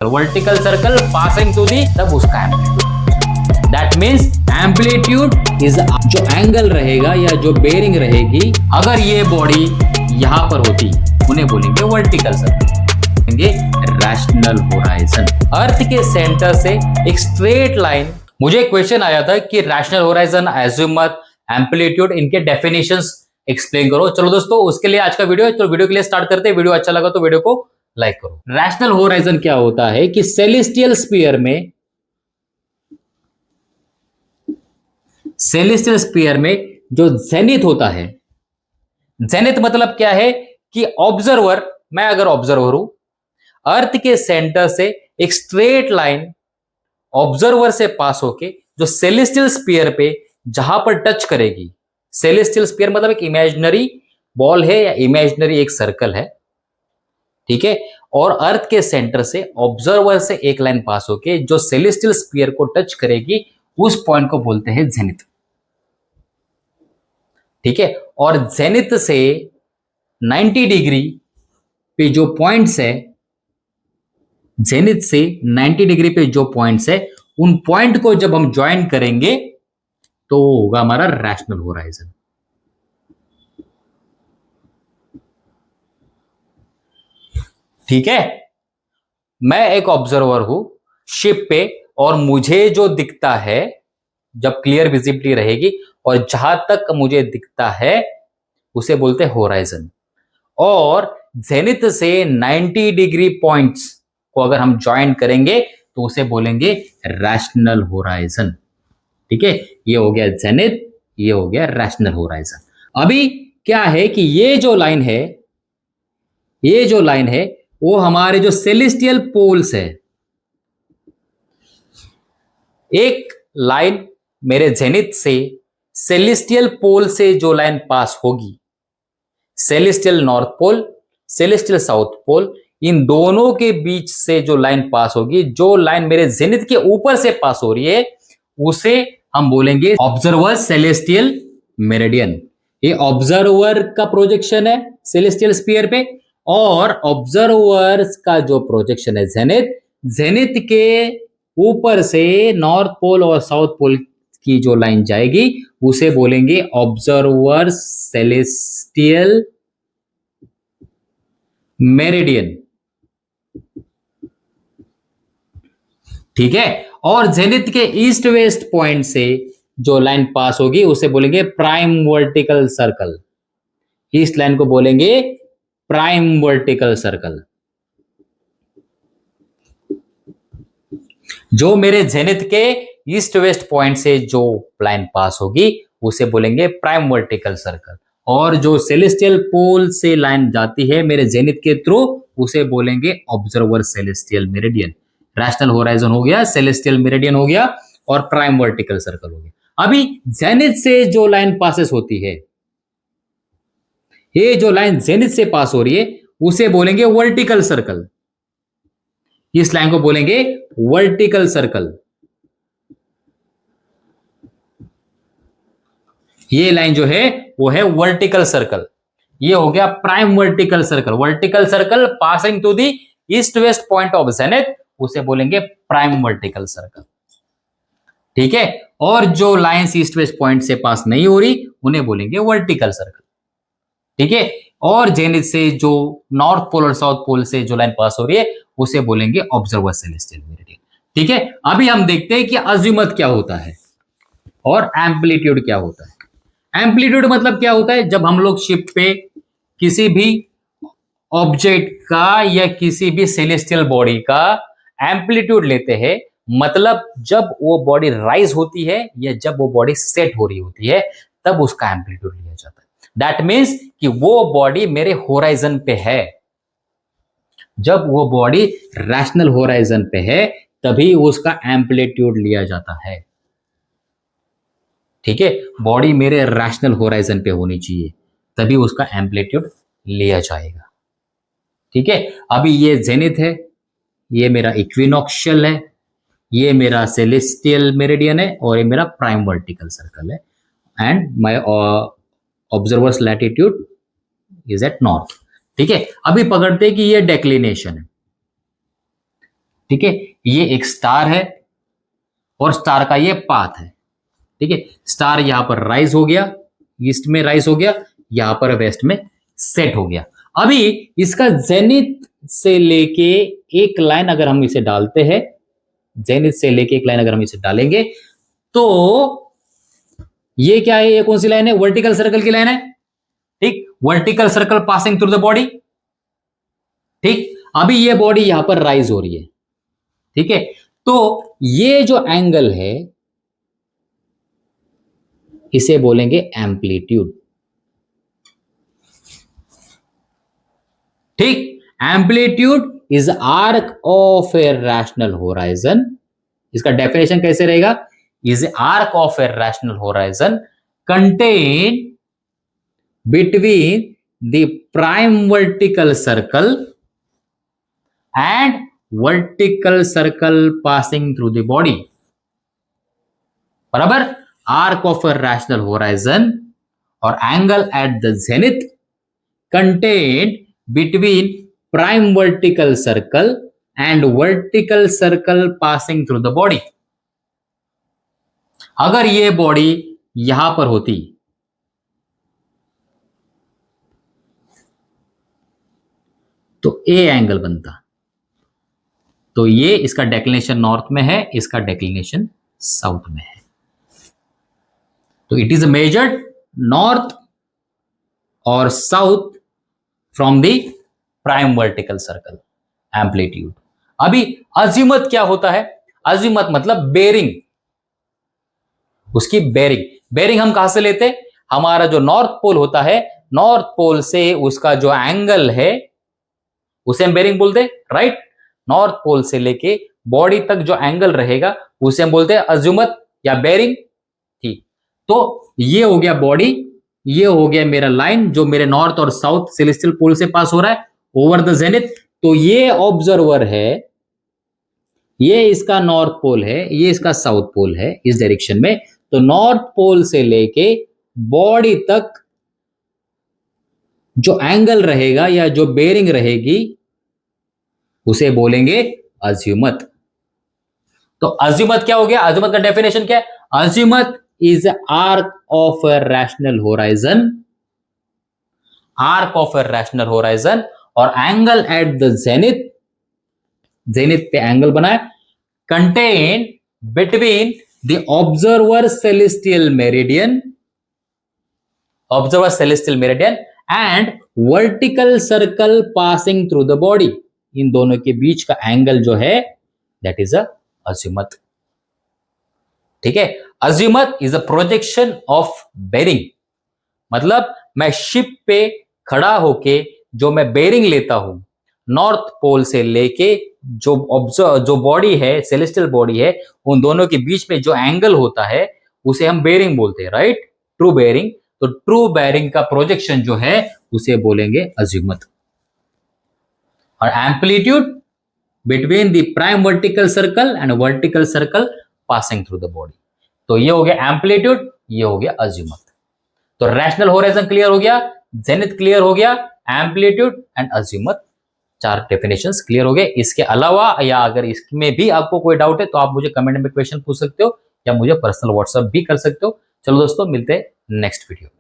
Vertical circle passing to the, तब उसका amplitude. That means amplitude is जो angle रहेगा या जो बेरिंग रहेगी, अगर ये बॉडी यहां पर होती उन्हें बोलेंगे वर्टिकल सर्कल, बोलेंगे रैशनल होराइजन। अर्थ के सेंटर से एक स्ट्रेट लाइन, मुझे क्वेश्चन आया था कि रैशनल होराइजन, अज़ीमुथ, एम्पलीट्यूड, इनके डेफिनेशंस एक्सप्लेन करो। चलो दोस्तों, उसके लिए आज का वीडियो है, तो वीडियो के लिए स्टार्ट करते हैं। वीडियो अच्छा लगा तो वीडियो को लाइक करो। रैशनल होराइजन क्या होता है कि सेलेस्टियल स्फीयर में जो जेनिथ होता है, जेनिथ मतलब क्या है कि ऑब्जर्वर, मैं अगर ऑब्जर्वर हूं, अर्थ के सेंटर से एक स्ट्रेट लाइन ऑब्जर्वर से पास होके जो सेलेस्टियल स्फीयर पे जहां पर टच करेगी, सेलेस्टियल स्फीयर मतलब एक इमेजिनरी बॉल है या इमेजिनरी एक सर्कल है, ठीक है, और अर्थ के सेंटर से ऑब्जर्वर से एक लाइन पास होके जो सेलेस्टियल स्फीयर को टच करेगी, उस पॉइंट को बोलते हैं जेनिथ, ठीक है। और जेनिथ से 90 डिग्री पे जो पॉइंट्स है, जेनिथ से 90 डिग्री पे जो पॉइंट्स है, उन पॉइंट को जब हम ज्वाइन करेंगे तो होगा हमारा रैशनल होराइजन। ठीक है, मैं एक ऑब्जर्वर हूं शिप पे, और मुझे जो दिखता है, जब क्लियर विजिबिलिटी रहेगी और जहां तक मुझे दिखता है उसे बोलते हैं होराइजन। और जेनिथ से 90 डिग्री पॉइंट्स को अगर हम ज्वाइन करेंगे तो उसे बोलेंगे रैशनल होराइजन। ठीक है, ये हो गया जेनिथ, ये हो गया रैशनल होराइजन। अभी क्या है कि ये जो लाइन है, ये जो लाइन है वो हमारे जो सेलेस्टियल पोल्स है, एक लाइन मेरे जेनिथ से सेलेस्टियल पोल से जो लाइन पास होगी, celestial north pole, celestial south pole, इन दोनों के बीच से जो लाइन पास होगी, जो लाइन मेरे जेनिथ के ऊपर से पास हो रही है, उसे हम बोलेंगे ऑब्जर्वर सेलेस्टियल मेरिडियन। ये ऑब्जर्वर का प्रोजेक्शन है सेलेस्टियल स्फीयर पे, और ऑब्जर्वर का जो प्रोजेक्शन है जेनिथ, जेनिथ के ऊपर से नॉर्थ पोल और साउथ पोल की जो लाइन जाएगी उसे बोलेंगे ऑब्जर्वर सेलेस्टियल मेरिडियन। ठीक है, और जेनिथ के ईस्ट वेस्ट पॉइंट से जो लाइन पास होगी उसे बोलेंगे प्राइम वर्टिकल सर्कल। इस लाइन को बोलेंगे प्राइम वर्टिकल सर्कल। जो मेरे जेनिथ के ईस्ट वेस्ट पॉइंट से जो लाइन पास होगी उसे बोलेंगे प्राइम वर्टिकल सर्कल, और जो सेलेस्टियल पोल से लाइन जाती है मेरे जेनिथ के थ्रू उसे बोलेंगे observer celestial meridian. Rational horizon हो गया, सेलेस्टियल मेरिडियन हो गया, और प्राइम वर्टिकल सर्कल हो गया। अभी जेनिथ से जो लाइन पासेस होती है, ये जो लाइन जेनिथ से पास हो रही है उसे बोलेंगे वर्टिकल सर्कल। इस लाइन को बोलेंगे वर्टिकल सर्कल। ये लाइन जो है वो है वर्टिकल सर्कल। ये हो गया prime vertical circle. Vertical circle passing to the east west point of zenith, उसे बोलेंगे प्राइम वर्टिकल सर्कल। ठीक है, और जो लाइंस ईस्ट वेस्ट पॉइंट से पास नहीं हो रही उन्हें बोलेंगे वर्टिकल सर्कल। ठीक है, और जेनिथ से जो नॉर्थ पोल और साउथ पोल से जो लाइन पास हो रही है उसे बोलेंगे ऑब्जर्वर सेलेस्टियल मेरिडियन। ठीक है, अभी हम देखते हैं कि अज़ीमुथ क्या होता है और एम्पलीट्यूड क्या होता है। एम्पलीट्यूड मतलब क्या होता है, जब हम लोग शिप पे किसी भी ऑब्जेक्ट का या किसी भी सेलेस्टियल बॉडी का एम्पलीट्यूड लेते हैं, मतलब जब वो बॉडी राइज होती है या जब वो बॉडी सेट हो रही होती है, तब उसका एम्पलीट्यूड लिया जाता है। दैट मीन्स कि वो बॉडी मेरे होराइजन पे है। जब वो बॉडी रैशनल होराइजन पे है तभी उसका एम्पलीट्यूड लिया जाता है। ठीक है, बॉडी मेरे रैशनल होराइजन पे होनी चाहिए, तभी उसका एम्पलीट्यूड लिया जाएगा। ठीक है, अभी ये जेनिथ है, ये मेरा इक्विनॉक्शियल है, ये मेरा सेलेस्टियल मेरिडियन है, और ये मेरा प्राइम वर्टिकल सर्कल है, and my observer's latitude is at north. ठीक है, अभी पकड़ते हैं कि ये डेक्लिनेशन है। ठीक है, ये एक स्टार है और स्टार का ये पाथ है। ठीक है, स्टार यहां पर राइज हो गया, ईस्ट में राइज हो गया, यहां पर वेस्ट में सेट हो गया। अभी इसका जेनिथ से लेके एक लाइन अगर हम इसे डालते हैं, जेनिथ से लेके एक लाइन अगर हम इसे डालेंगे तो ये क्या है, ये कौन सी लाइन है, वर्टिकल सर्कल की लाइन है। ठीक, vertical circle passing through the body. ठीक, अभी ये बॉडी यहां पर राइज हो रही है। ठीक है, तो ये जो एंगल है इसे बोलेंगे एम्पलीट्यूड। ठीक, amplitude is arc of a rational horizon. इसका डेफिनेशन कैसे रहेगा, is arc of a rational horizon contain between the prime vertical circle and vertical circle passing through the body। बराबर, arc of a rational horizon or angle at the zenith contained between prime vertical circle and vertical circle passing through the body। अगर ये body यहां पर होती तो A angle बनता, तो ये इसका डेक्लिनेशन नॉर्थ में है, इसका डेक्लिनेशन साउथ में है। तो इट इज मेजर्ड नॉर्थ और south from the prime vertical circle amplitude. अभी अजीमत क्या होता है, अजीमत मतलब बेरिंग, उसकी बेरिंग। बेरिंग हम कहां से लेते, हमारा जो नॉर्थ पोल होता है, नॉर्थ पोल से उसका जो एंगल है उसे हम बेरिंग बोलते हैं, राइट। नॉर्थ पोल से लेके बॉडी तक जो एंगल रहेगा उसे हम बोलते हैं अजीमत या बेरिंग। ठीक, तो ये हो गया बॉडी, ये हो गया मेरा लाइन जो मेरे नॉर्थ और साउथ सेलेस्टियल पोल से पास हो रहा है ओवर द जेनिथ। तो ये ऑब्जर्वर है, ये इसका नॉर्थ पोल है, ये इसका साउथ पोल है इस डायरेक्शन में। तो नॉर्थ पोल से लेके बॉडी तक जो एंगल रहेगा या जो बेरिंग रहेगी उसे बोलेंगे अजीमत। तो अजीमत क्या हो गया, अजीमत का डेफिनेशन क्या है, azimuth is arc of a rational horizon, arc of a rational horizon और angle at the zenith, zenith पे एंगल बना है, contain between the observer celestial meridian, observer celestial meridian and vertical circle passing through the body. इन दोनों के बीच का angle जो है दैट इज अजीमत। ठीक है, azimuth is a projection of bearing. मतलब मैं शिप पे खड़ा होके जो मैं बेरिंग लेता हूं नॉर्थ पोल से लेके जो बॉडी है, सेलेस्टियल बॉडी है, उन दोनों के बीच में जो एंगल होता है उसे हम बेरिंग बोलते हैं, राइट, ट्रू बेरिंग। तो ट्रू बेरिंग का प्रोजेक्शन जो है उसे बोलेंगे अजीमत। और amplitude between the prime vertical circle and vertical circle passing through the body. तो ये हो गया एम्पलीट्यूड, ये हो गया अजीमत। तो रैशनल होराइजन क्लियर हो गया, जेनिथ क्लियर हो गया, एम्पलीट्यूड एंड अजीमत, चार डेफिनेशंस क्लियर हो गए। इसके अलावा या अगर इसमें भी आपको कोई डाउट है तो आप मुझे कमेंट में क्वेश्चन पूछ सकते हो या मुझे पर्सनल व्हाट्सएप भी कर सकते हो। चलो दोस्तों, मिलते हैं नेक्स्ट वीडियो में।